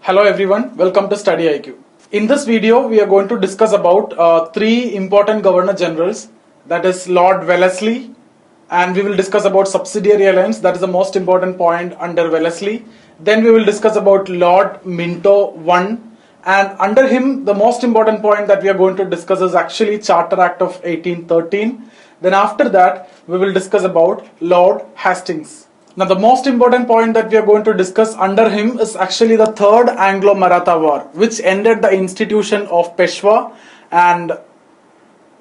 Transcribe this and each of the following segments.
Hello everyone, welcome to StudyIQ. In this video, we are going to discuss about three important Governor Generals, that is Lord Wellesley, and we will discuss about subsidiary alliance, that is the most important point under Wellesley. Then we will discuss about Lord Minto I, and under him, the most important point that we are going to discuss is actually Charter Act of 1813. Then after that, we will discuss about Lord Hastings. Now the most important point that we are going to discuss under him is actually the Third Anglo-Maratha War, which ended the institution of Peshwa, and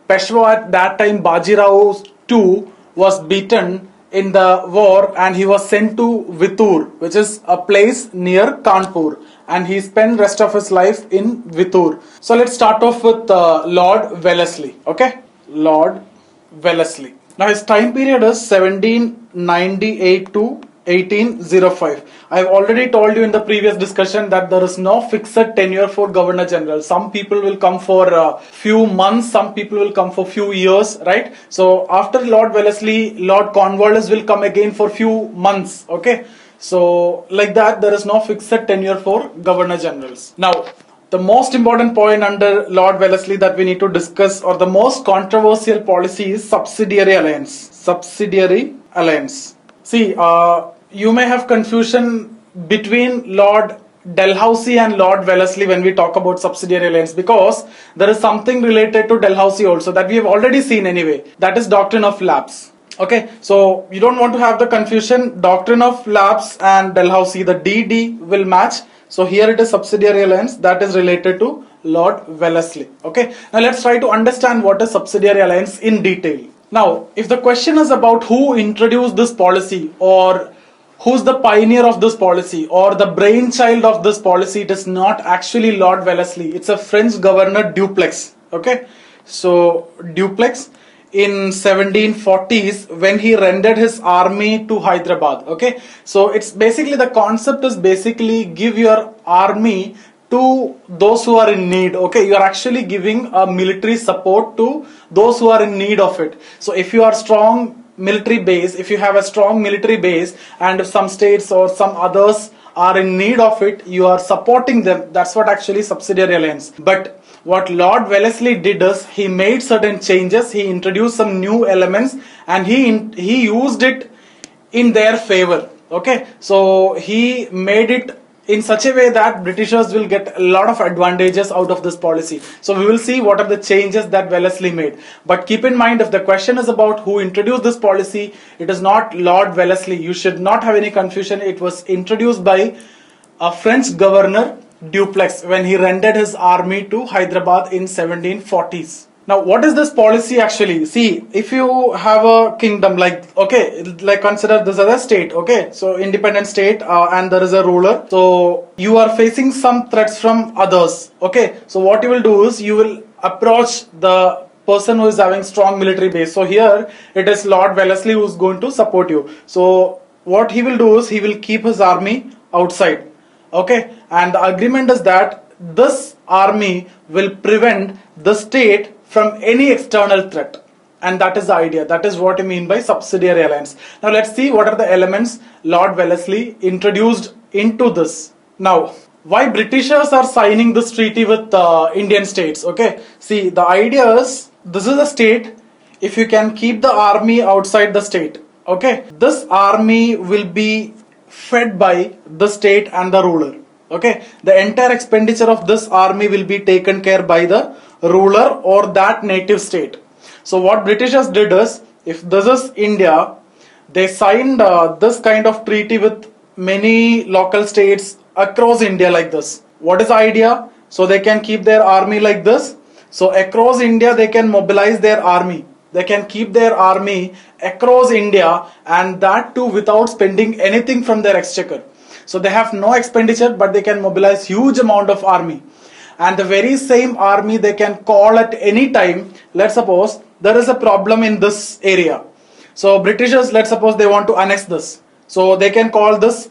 Peshwa at that time, Bajirao II, was beaten in the war and he was sent to Vittur, which is a place near Kanpur, and he spent rest of his life in Vittur. So let's start off with Lord Wellesley. Okay, Lord Wellesley. Now his time period is 1798 to 1805. I have already told you in the previous discussion that there is no fixed tenure for Governor General. Some people will come for a few months, some people will come for few years, right? So after Lord Wellesley, Lord Cornwallis will come again for few months, okay? So like that, there is no fixed tenure for Governor Generals. Now, the most important point under Lord Wellesley that we need to discuss, or the most controversial policy, is subsidiary alliance. Subsidiary alliance. See, you may have confusion between Lord Dalhousie and Lord Wellesley when we talk about subsidiary alliance, because there is something related to Dalhousie also that we have already seen anyway. That is doctrine of lapse. Okay, so you don't want to have the confusion. Doctrine of lapse and Dalhousie, the DD will match. So here it is subsidiary alliance that is related to Lord Wellesley. Okay, now let's try to understand what is subsidiary alliance in detail. Now, if the question is about who introduced this policy, or who's the pioneer of this policy, or the brainchild of this policy, it is not actually Lord Wellesley. It's a French governor, Dupleix. Okay, so Dupleix in 1740s when he rendered his army to Hyderabad. Okay, so it's basically, the concept is basically give your army to those who are in need. Okay, you are actually giving a military support to those who are in need of it. So if you are strong military base, if you have a strong military base, and if some states or some others are in need of it, you are supporting them. That's what actually subsidiary alliance. But what Lord Wellesley did is he made certain changes, he introduced some new elements, and he used it in their favor. Okay, so he made it in such a way that Britishers will get a lot of advantages out of this policy. So we will see what are the changes that Wellesley made. But keep in mind, if the question is about who introduced this policy, it is not Lord Wellesley. You should not have any confusion. It was introduced by a French governor, Dupleix, when he rendered his army to Hyderabad in 1740s. Now, what is this policy actually? See, if you have a kingdom, like, okay, like consider this as a state, okay, so independent state, and there is a ruler, so you are facing some threats from others, okay, so what you will do is you will approach the person who is having strong military base. So here it is Lord Wellesley who is going to support you. So what he will do is he will keep his army outside. Okay, and the agreement is that this army will prevent the state from any external threat, and that is the idea. That is what I mean by subsidiary alliance. Now let's see what are the elements Lord Wellesley introduced into this. Now, why Britishers are signing this treaty with Indian states? Okay, see, the idea is, this is a state. If you can keep the army outside the state, okay, this army will be fed by the state and the ruler. Okay, the entire expenditure of this army will be taken care by the ruler or that native state. So what Britishers did is, if this is India, they signed this kind of treaty with many local states across India like this. What is the idea? So they can keep their army like this. So across India they can mobilize their army. They can keep their army across India, and that too without spending anything from their exchequer. So they have no expenditure, but they can mobilize huge amount of army. And the very same army they can call at any time. Let's suppose there is a problem in this area. So Britishers, let's suppose they want to annex this. So they can call this,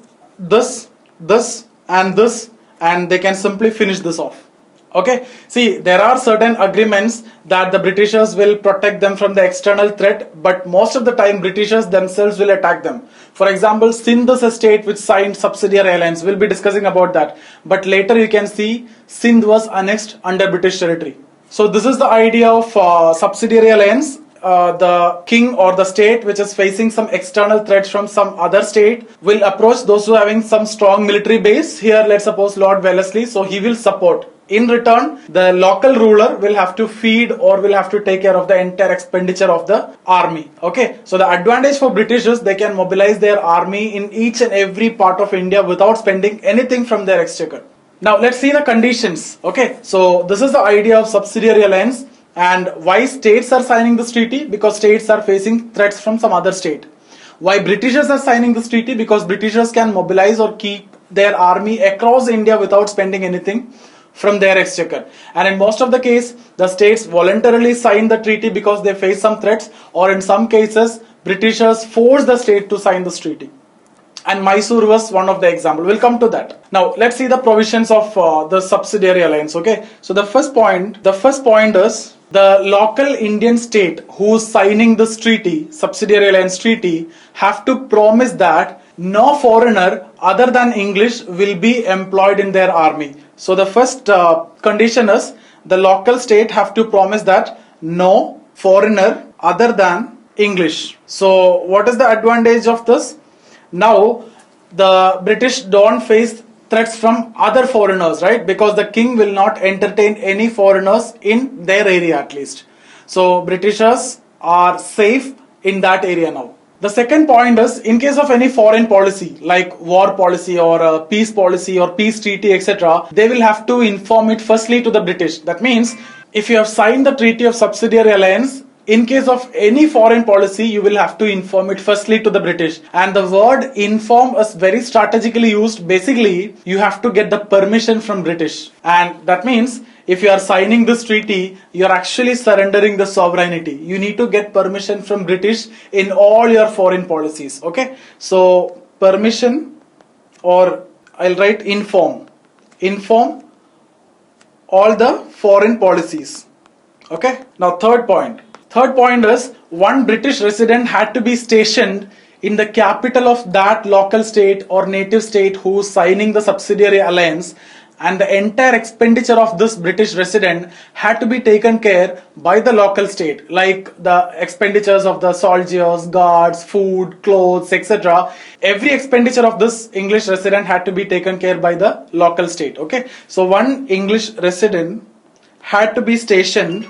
and this, and they can simply finish this off. Okay, see, there are certain agreements that the Britishers will protect them from the external threat, but most of the time Britishers themselves will attack them. For example, Sindh is a state which signed subsidiary alliance. We'll be discussing about that. But later you can see Sindh was annexed under British territory. So this is the idea of subsidiary alliance. The king or the state which is facing some external threats from some other state will approach those who are having some strong military base. Here, let's suppose Lord Wellesley, so he will support. In return, the local ruler will have to feed or will have to take care of the entire expenditure of the army. Okay, so the advantage for British is they can mobilize their army in each and every part of India without spending anything from their exchequer. Now let's see the conditions. Okay, so this is the idea of subsidiary alliance. And why states are signing this treaty? Because states are facing threats from some other state. Why Britishers are signing this treaty? Because Britishers can mobilize or keep their army across India without spending anything from their exchequer. And in most of the case, the states voluntarily sign the treaty because they face some threats, or in some cases, Britishers force the state to sign this treaty. And Mysore was one of the example. We'll come to that. Now, let's see the provisions of the subsidiary alliance. Okay, so the first point is the local Indian state who's signing this treaty, subsidiary alliance treaty, have to promise that no foreigner other than English will be employed in their army. So the first condition is the local state have to promise that no foreigner other than English. So what is the advantage of this? Now the British don't face threats from other foreigners, right? Because the king will not entertain any foreigners in their area at least. So Britishers are safe in that area now. The second point is, in case of any foreign policy like war policy or peace policy or peace treaty, etc., they will have to inform it firstly to the British. That means if you have signed the treaty of subsidiary alliance, in case of any foreign policy, you will have to inform it firstly to the British. And the word inform is very strategically used. Basically, you have to get the permission from British. And that means if you are signing this treaty, you are actually surrendering the sovereignty. You need to get permission from British in all your foreign policies. Okay, so permission, or I'll write inform all the foreign policies. Okay, now third point is one British resident had to be stationed in the capital of that local state or native state who is signing the subsidiary alliance, and the entire expenditure of this British resident had to be taken care by the local state, like the expenditures of the soldiers, guards, food, clothes, etc. Every expenditure of this English resident had to be taken care by the local state. Okay, so one English resident had to be stationed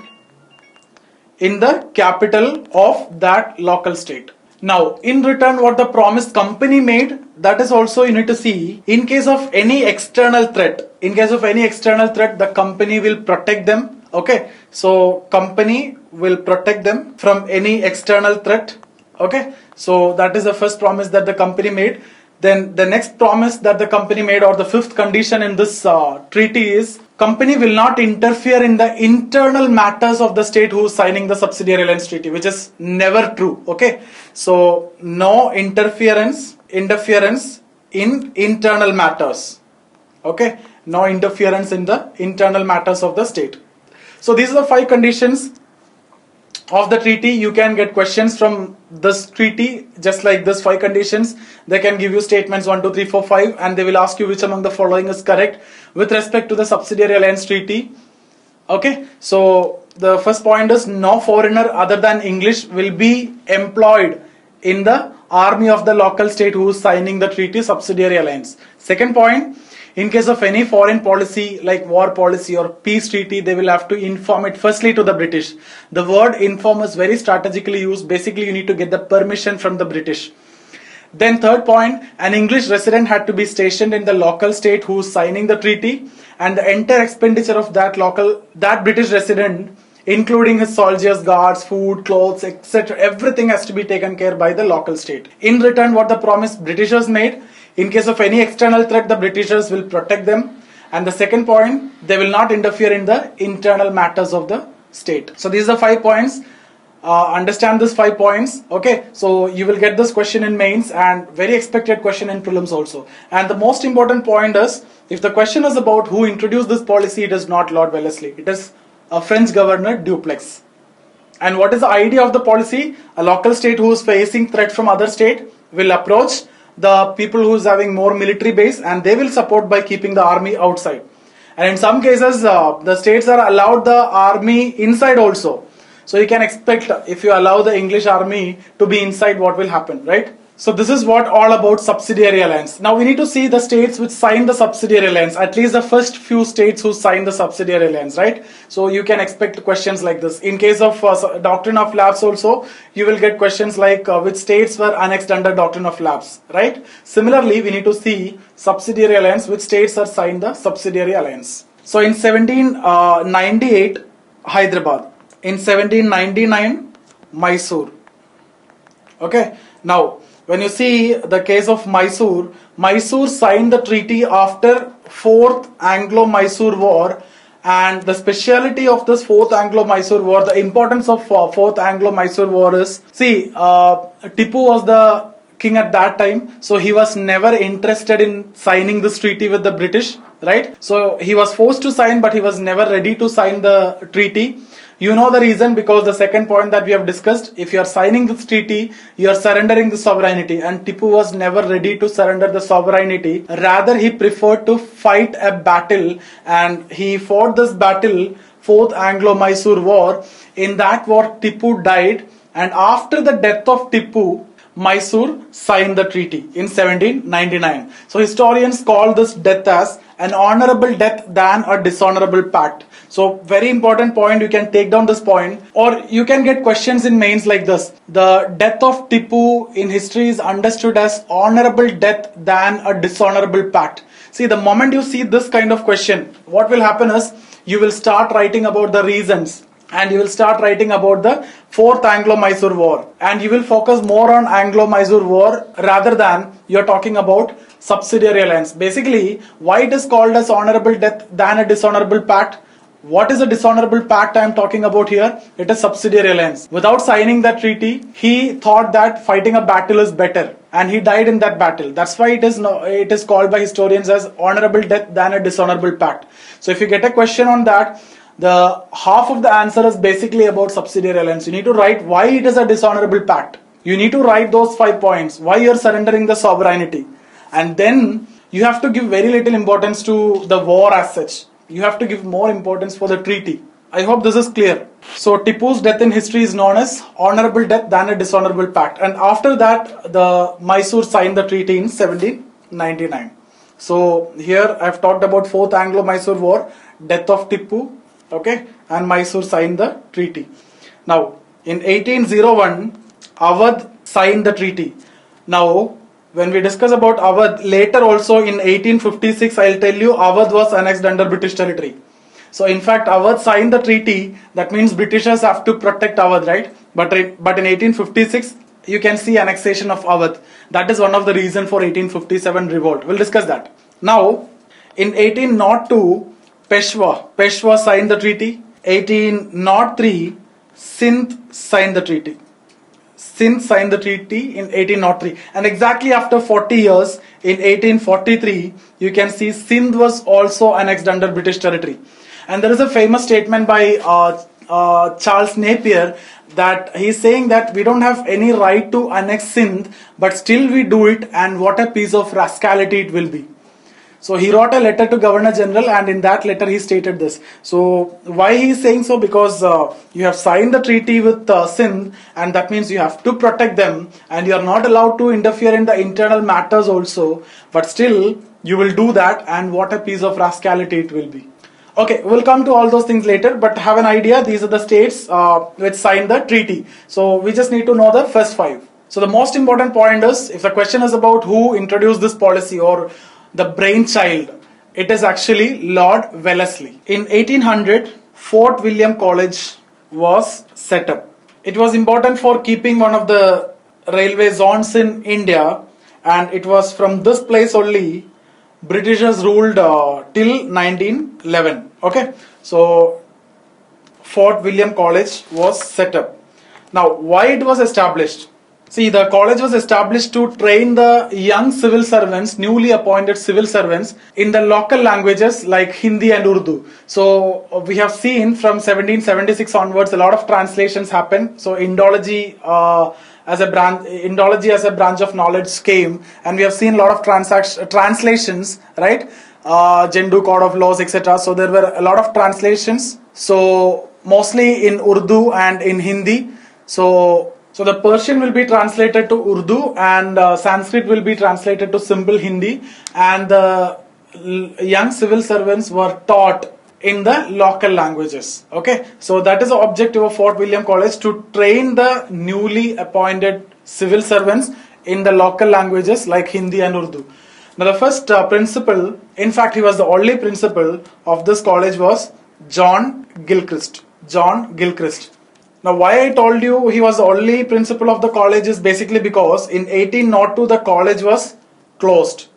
in the capital of that local state. Now, in return, what the promised company made, that is also you need to see. In case of any external threat, the company will protect them. Okay, so company will protect them from any external threat. Okay, so that is the first promise that the company made. Then the next promise that the company made, or the fifth condition in this treaty, is company will not interfere in the internal matters of the state who is signing the subsidiary alliance treaty, which is never true. Okay, so no interference in internal matters. Okay, no interference in the internal matters of the state. So these are the 5 conditions of the treaty. You can get questions from this treaty just like this 5 conditions. They can give you statements 1, 2, 3, 4, 5, and they will ask you which among the following is correct with respect to the subsidiary alliance treaty. Okay, so the first point is no foreigner other than English will be employed in the army of the local state who is signing the treaty subsidiary alliance. Second point, in case of any foreign policy like war policy or peace treaty, they will have to inform it firstly to the British. The word inform is very strategically used. Basically, you need to get the permission from the British. Then third point, an English resident had to be stationed in the local state who is signing the treaty, and the entire expenditure of that British resident, including his soldiers, guards, food, clothes, etc., everything has to be taken care by the local state. In return, what the promise Britishers made, in case of any external threat, the Britishers will protect them. And the second point, they will not interfere in the internal matters of the state. So these are 5 points. Understand these 5 points. Okay, so you will get this question in mains and very expected question in prelims also. And the most important point is If the question is about who introduced this policy, it is not Lord Wellesley. It is a French governor, Dupleix. And what is the idea of the policy? A local state who is facing threat from other state will approach the people who is having more military base, and they will support by keeping the army outside. And in some cases, the states are allowed the army inside also. So you can expect, if you allow the English army to be inside, what will happen, right? So this is what all about subsidiary alliance. Now we need to see the states which sign the subsidiary alliance, at least the first few states who sign the subsidiary alliance, right? So you can expect questions like this. In case of doctrine of lapse also, you will get questions like which states were annexed under doctrine of lapse, right? Similarly, we need to see subsidiary alliance, which states are signed the subsidiary alliance. So in 1798, Hyderabad. In 1799, Mysore. Okay. Now, when you see the case of Mysore, Mysore signed the treaty after 4th Anglo-Mysore War, and the speciality of this 4th Anglo-Mysore War, the importance of 4th Anglo-Mysore War is, see, Tipu was the king at that time, so he was never interested in signing this treaty with the British, right? So he was forced to sign, but he was never ready to sign the treaty. You know the reason, because the second point that we have discussed, if you are signing this treaty, you are surrendering the sovereignty, and Tipu was never ready to surrender the sovereignty. Rather, he preferred to fight a battle, and he fought this battle, 4th Anglo-Mysore War. In that war, Tipu died, and after the death of Tipu, Mysore signed the treaty in 1799. So historians call this death as an honorable death than a dishonorable pact. So very important point, you can take down this point, or you can get questions in mains like this. The death of Tipu in history is understood as honorable death than a dishonorable pact. See, the moment you see this kind of question, what will happen is you will start writing about the reasons, and you will start writing about the 4th Anglo-Mysore War, and you will focus more on Anglo-Mysore War rather than you're talking about subsidiary alliance. Basically, why it is called as honorable death than a dishonorable pact? What is a dishonorable pact I am talking about here? It is subsidiary alliance. Without signing that treaty, he thought that fighting a battle is better, and he died in that battle. That's why it is called by historians as honorable death than a dishonorable pact. So if you get a question on that, the half of the answer is basically about subsidiary alliance. You need to write why it is a dishonorable pact. You need to write those 5 points, why you are surrendering the sovereignty, and then you have to give very little importance to the war as such. You have to give more importance for the treaty. I hope this is clear. So Tipu's death in history is known as honorable death than a dishonorable pact, and after that the Mysore signed the treaty in 1799. So here I have talked about 4th Anglo-Mysore War, death of Tipu, okay, and Mysore signed the treaty. Now in 1801, Awadh signed the treaty. Now when we discuss about Awadh later also in 1856, I'll tell you Awadh was annexed under British territory. So in fact Awadh signed the treaty, that means Britishers have to protect Awadh, right? But in 1856 you can see annexation of Awadh. That is one of the reasons for 1857 revolt. We'll discuss that. Now in 1802, Peshwa signed the treaty. 1803, Sindh signed the treaty. Sindh signed the treaty in 1803, and exactly after 40 years in 1843 you can see Sindh was also annexed under British territory. And there is a famous statement by Charles Napier that he's saying that we don't have any right to annex Sindh, but still we do it, and what a piece of rascality it will be. So he wrote a letter to Governor General, and in that letter he stated this. So why he is saying so? Because you have signed the treaty with Sindh, and that means you have to protect them, and you are not allowed to interfere in the internal matters also, but still you will do that, and what a piece of rascality it will be. Okay, we'll come to all those things later, but have an idea, these are the states which signed the treaty. So we just need to know the first 5. So the most important point is, if the question is about who introduced this policy or the brainchild, it is actually Lord Wellesley. In 1800, Fort William College was set up. It was important for keeping one of the railway zones in India, and it was from this place only Britishers ruled till 1911. Okay, so Fort William College was set up. Now, why it was established? See, the college was established to train the young civil servants, newly appointed civil servants, in the local languages like Hindi and Urdu. So we have seen from 1776 onwards, a lot of translations happen. So Indology as a branch of knowledge came, and we have seen a lot of translations, right? Jendu Code of Laws, etc. So there were a lot of translations. So mostly in Urdu and in Hindi. So the Persian will be translated to Urdu, and Sanskrit will be translated to simple Hindi, and the young civil servants were taught in the local languages. Okay, so that is the objective of Fort William College, to train the newly appointed civil servants in the local languages like Hindi and Urdu. Now the first principal, in fact he was the only principal of this college, was John Gilchrist. John Gilchrist. Now why I told you he was the only principal of the college is basically because in 1802 the college was closed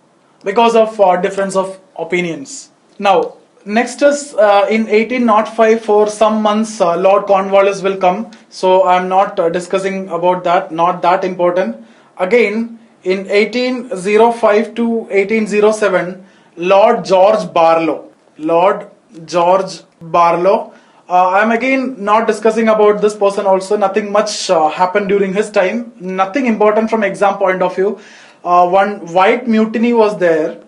because of difference of opinions. Now next is in 1805, for some months Lord Cornwallis will come, so I am not discussing about that, not that important. Again in 1805 to 1807, Lord George Barlow. I am again not discussing about this person also. Nothing much happened during his time. Nothing important from exam point of view. One white mutiny was there,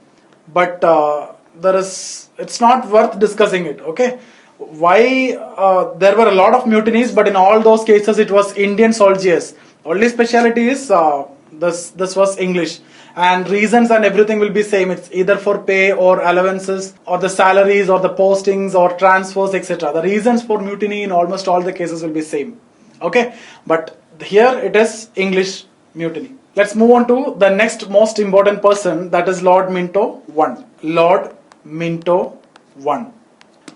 but it's not worth discussing it. Okay, why there were a lot of mutinies, but in all those cases it was Indian soldiers. Only speciality is this was English, and reasons and everything will be same. It's either for pay or allowances or the salaries or the postings or transfers, etc. The reasons for mutiny in almost all the cases will be same. Okay, but here it is English mutiny. Let's move on to the next most important person, that is Lord Minto I. Lord Minto I.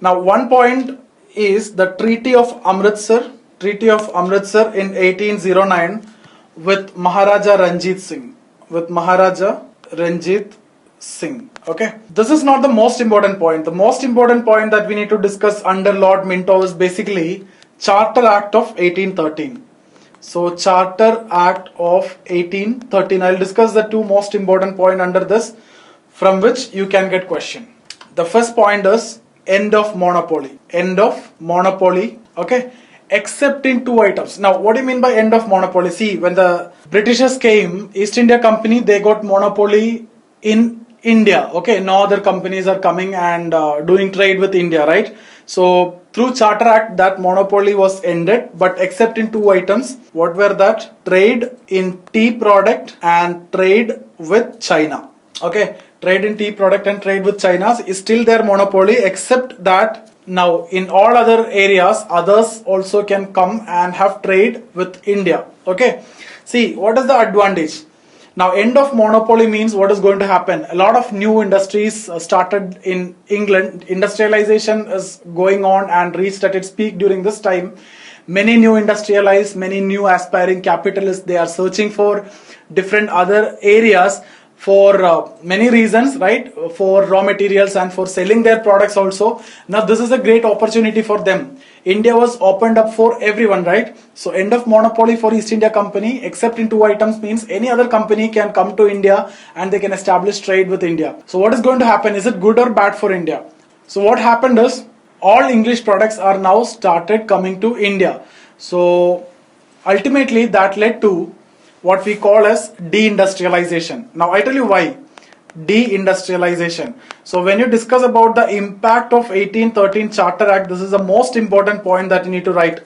Now one point is the Treaty of Amritsar. Treaty of Amritsar in 1809 with Maharaja Ranjit Singh. Okay, this is not the most important point. The most important point that we need to discuss under Lord Minto is basically Charter Act of 1813. So Charter Act of 1813. I'll discuss the two most important point under this, from which you can get question. The first point is end of monopoly. End of monopoly. Okay, except in two items. Now what do you mean by end of monopoly? See, when the Britishers came, East India Company, they got monopoly in India. Okay, no other companies are coming and doing trade with India, right? So through Charter Act, that monopoly was ended, but except in two items. What were that? Trade in tea product and trade with China. Okay, trade in tea product and trade with China is still their monopoly, except that now in all other areas, others also can come and have trade with India. Okay, see, what is the advantage? Now end of monopoly means what is going to happen? A lot of new industries started in England. Industrialization is going on and reached at its peak during this time. Many new industrialized, many new aspiring capitalists, they are searching for different other areas for many reasons, right? For raw materials and for selling their products also. Now this is a great opportunity for them. India was opened up for everyone, right? So end of monopoly for East India Company, except in two items, means any other company can come to India and they can establish trade with India. So what is going to happen? Is it good or bad for India? So what happened is all English products are now started coming to India. So ultimately that led to what we call as deindustrialization. Now I tell you why. Deindustrialization. So when you discuss about the impact of 1813 Charter Act, this is the most important point that you need to write.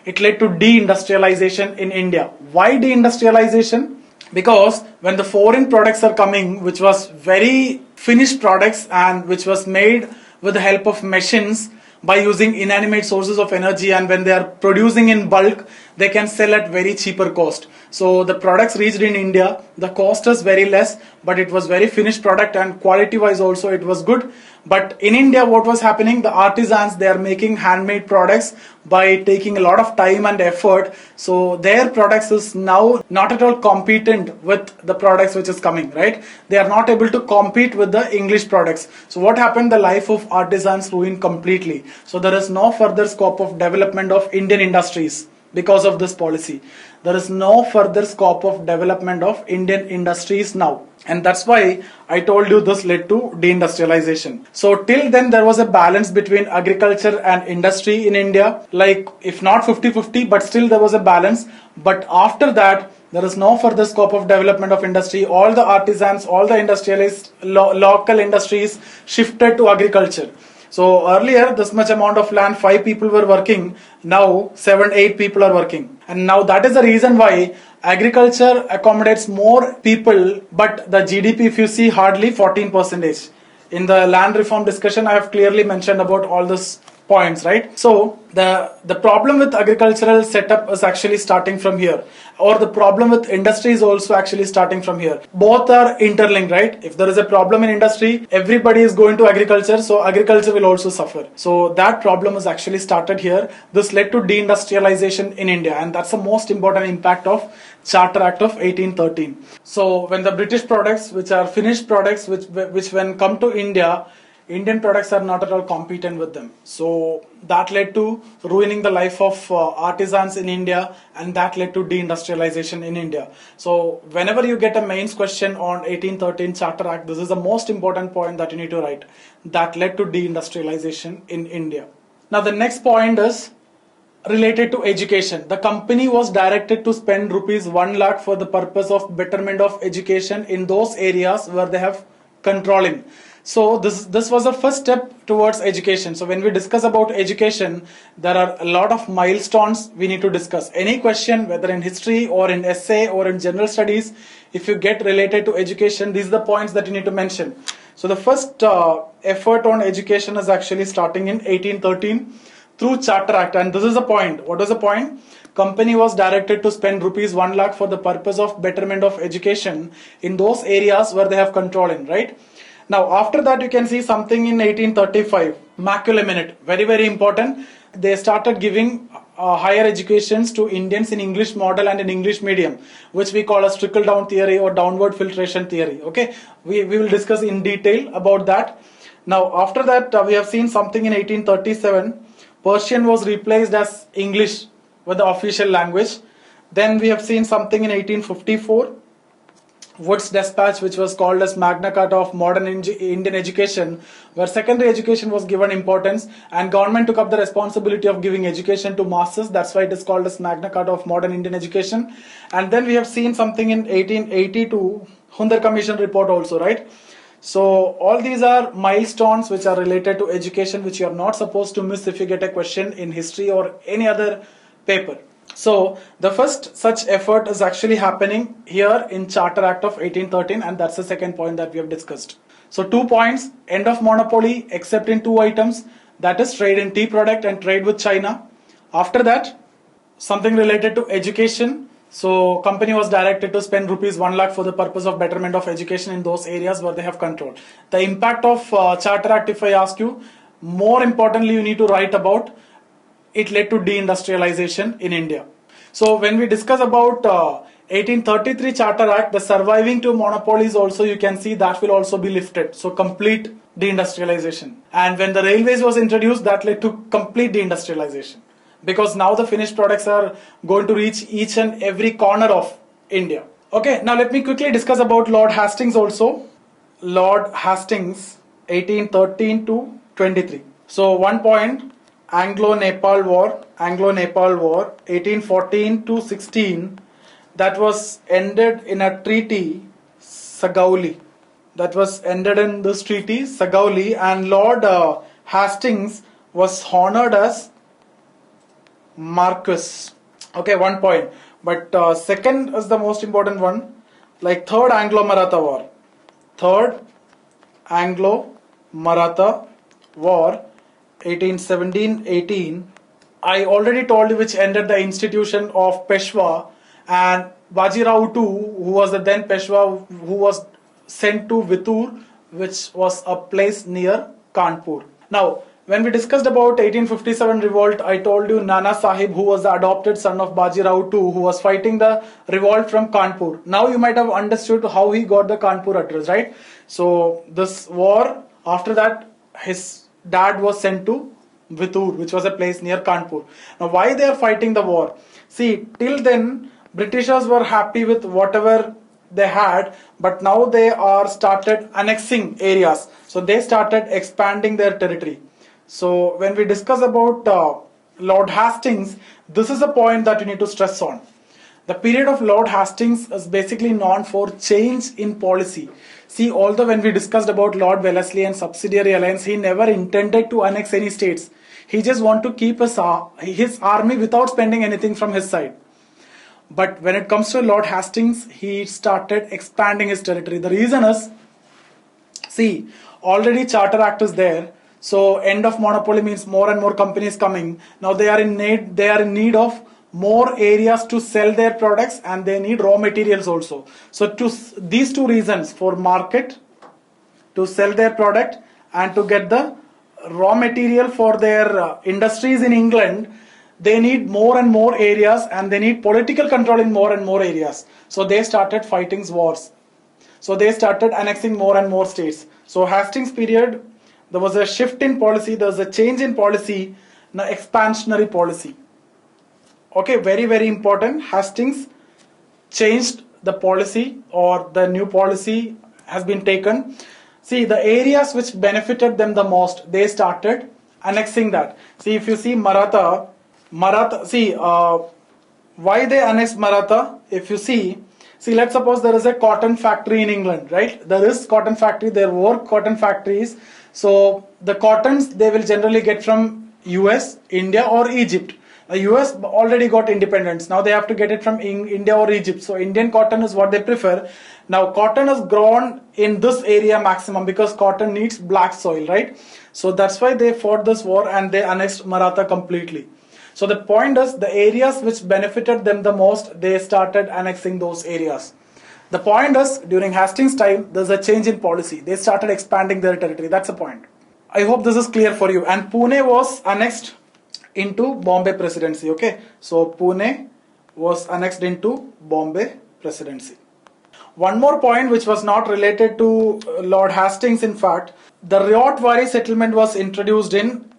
It led to deindustrialization in India. Why deindustrialization? Because when the foreign products are coming, which was very finished products and which was made with the help of machines by using inanimate sources of energy, and when they are producing in bulk, they can sell at very cheaper cost. So the products reached in India, the cost is very less, but it was very finished product and quality wise also it was good. But in India, what was happening? The artisans, they are making handmade products by taking a lot of time and effort. So their products is now not at all competent with the products which is coming, right? They are not able to compete with the English products. So what happened? The life of artisans ruined completely. So there is no further scope of development of Indian industries because of this policy. there is no further scope of development of Indian industries now. And that's why I told you this led to deindustrialization. So till then there was a balance between agriculture and industry in India, like if not 50-50, but still there was a balance. But after that, there is no further scope of development of industry. All the artisans, all the industrialists, local industries shifted to agriculture. So earlier, this much amount of land, 5 people were working. Now 7-8 people are working. And now that is the reason why agriculture accommodates more people, but the GDP, if you see, hardly 14%. In the land reform discussion, I have clearly mentioned about all these points, right? So the problem with agricultural setup is actually starting from here, or the problem with industry is also actually starting from here. Both are interlinked, right? If there is a problem in industry, everybody is going to agriculture, so agriculture will also suffer. So that problem is actually started here. This led to deindustrialization in India, and that's the most important impact of Charter Act of 1813. So when the British products, which are finished products, which when come to India, Indian products are not at all competent with them. So that led to ruining the life of artisans in India, and that led to deindustrialization in India. So whenever you get a mains question on 1813 Charter Act, this is the most important point that you need to write. That led to deindustrialization in India. Now the next point is related to education. The company was directed to spend rupees 1 lakh for the purpose of betterment of education in those areas where they have control in. So this was the first step towards education. So when we discuss about education, there are a lot of milestones we need to discuss. Any question, whether in history or in essay or in general studies, if you get related to education, these are the points that you need to mention. So the first effort on education is actually starting in 1813 through Charter Act, and this is the point. What was the point? Company was directed to spend rupees 1 lakh for the purpose of betterment of education in those areas where they have control in, right? Now after that you can see something in 1835, Macula Minute, very very important. They started giving higher educations to Indians in English model and in English medium, which we call as trickle down theory or downward filtration theory. Okay, we will discuss in detail about that. Now after that we have seen something in 1837, Persian was replaced as English with the official language. Then we have seen something in 1854, Wood's Dispatch, which was called as Magna Carta of modern Indian education, where secondary education was given importance and government took up the responsibility of giving education to masses. That's why it is called as Magna Carta of modern Indian education. And then we have seen something in 1882, Hundar Commission report also, right? So all these are milestones which are related to education, which you are not supposed to miss if you get a question in history or any other paper. So the first such effort is actually happening here in Charter Act of 1813, and that's the second point that we have discussed. So 2 points: end of monopoly except in 2 items, that is trade in tea product and trade with China. After that, something related to education. So company was directed to spend rupees 1 lakh for the purpose of betterment of education in those areas where they have control. The impact of Charter Act, if I ask you, more importantly you need to write about it led to deindustrialization in India. So when we discuss about 1833 Charter Act, the surviving 2 monopolies also, you can see that will also be lifted. So complete deindustrialization. And when the railways was introduced, that led to complete deindustrialization, because now the finished products are going to reach each and every corner of India. Okay, now let me quickly discuss about Lord Hastings also. Lord Hastings, 1813 to 23. So 1 point, Anglo-Nepal War, 1814 to 16, that was ended in a treaty, Sagauli. That was ended in this treaty, Sagauli, and Lord Hastings was honored as Marquess. Okay, 1 point. But second is the most important one, like Third Anglo-Maratha War. Third Anglo-Maratha War, 1817-18. I already told you which ended the institution of Peshwa, and Bajirao too, who was the then Peshwa, who was sent to Vittur, which was a place near Kanpur. Now, when we discussed about 1857 revolt, I told you Nana Sahib, who was the adopted son of Bajirao too, who was fighting the revolt from Kanpur. Now you might have understood how he got the Kanpur address, right? So this war, after that, his dad was sent to Vittur, which was a place near Kanpur. Now why they are fighting the war? See, till then Britishers were happy with whatever they had, but now they are started annexing areas. So they started expanding their territory. So when we discuss about Lord Hastings, this is a point that you need to stress on. The period of Lord Hastings is basically known for change in policy. See, although when we discussed about Lord Wellesley and subsidiary alliance, he never intended to annex any states. He just wanted to keep his army without spending anything from his side. But when it comes to Lord Hastings, he started expanding his territory. The reason is, see, already Charter Act is there. So end of monopoly means more and more companies coming. Now they are in need of more areas to sell their products, and they need raw materials also. So these two reasons, for market, to sell their product, and to get the raw material for their industries in England, they need more and more areas, and they need political control in more and more areas. So they started fighting wars. So they started annexing more and more states. So Hastings period, there was a shift in policy, there was a change in policy, an expansionary policy. Okay, very, very important. Hastings changed the policy, or the new policy has been taken. See, the areas which benefited them the most, they started annexing that. See, if you see Maratha, see, why they annexed Maratha? If you see, let's suppose there is a cotton factory in England, right? There is cotton factory, there were cotton factories. So the cottons, they will generally get from US, India or Egypt. The US already got independence. Now they have to get it from India or Egypt. So Indian cotton is what they prefer. Now cotton is grown in this area maximum, because cotton needs black soil, right? So that's why they fought this war, and they annexed Maratha completely. So the point is, the areas which benefited them the most, they started annexing those areas. The point is, during Hastings' time, there's a change in policy. They started expanding their territory. That's the point. I hope this is clear for you. And Pune was annexed into Bombay Presidency. Okay, so Pune was annexed into Bombay Presidency. One more point which was not related to Lord Hastings, in fact, the Ryot-Wari settlement was introduced in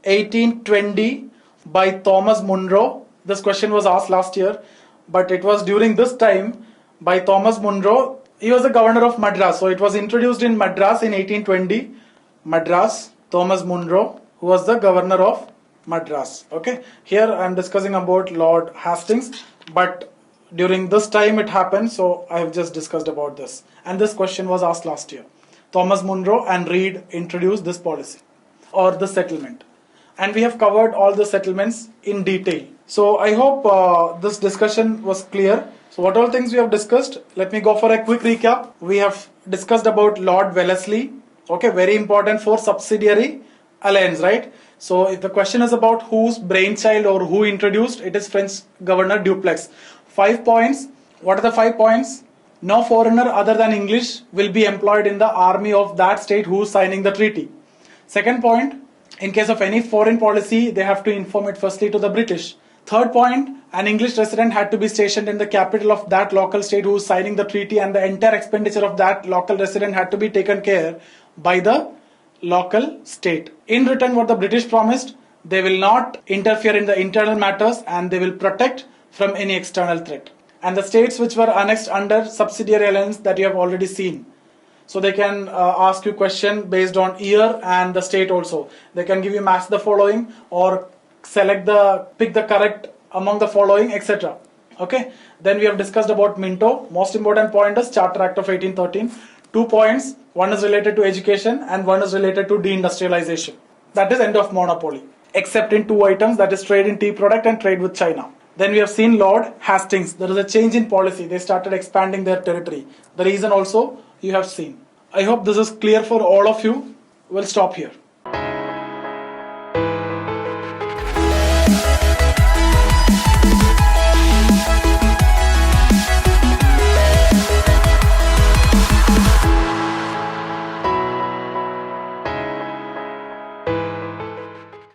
1820 by Thomas Munro. This question was asked last year, but it was during this time by Thomas Munro. He was the governor of Madras, so it was introduced in Madras in 1820. Madras, Thomas Munro, who was the governor of Madras. Okay, here I am discussing about Lord Hastings, but during this time it happened, so I have just discussed about this. And this question was asked last year. Thomas Munro and Reed introduced this policy, or the settlement. And we have covered all the settlements in detail. So I hope this discussion was clear. So what all things we have discussed, let me go for a quick recap. We have discussed about Lord Wellesley. Okay, very important for subsidiary alliance, right? So if the question is about whose brainchild or who introduced, it is French Governor Dupleix. 5 points. What are the 5 points? No foreigner other than English will be employed in the army of that state who is signing the treaty. Second point, in case of any foreign policy, they have to inform it firstly to the British. Third point, an English resident had to be stationed in the capital of that local state who is signing the treaty, and the entire expenditure of that local resident had to be taken care by the local state. In return, what the British promised, they will not interfere in the internal matters, and they will protect from any external threat. And the states which were annexed under subsidiary alliance, that you have already seen. So they can ask you question based on year and the state also. They can give you match the following, or pick the correct among the following, etc. Okay. Then we have discussed about Minto. Most important point is Charter Act of 1813. 2 points. One is related to education and one is related to deindustrialization. That is end of monopoly. Except in 2 items, that is trade in tea product and trade with China. Then we have seen Lord Hastings. There is a change in policy. They started expanding their territory. The reason also you have seen. I hope this is clear for all of you. We'll stop here.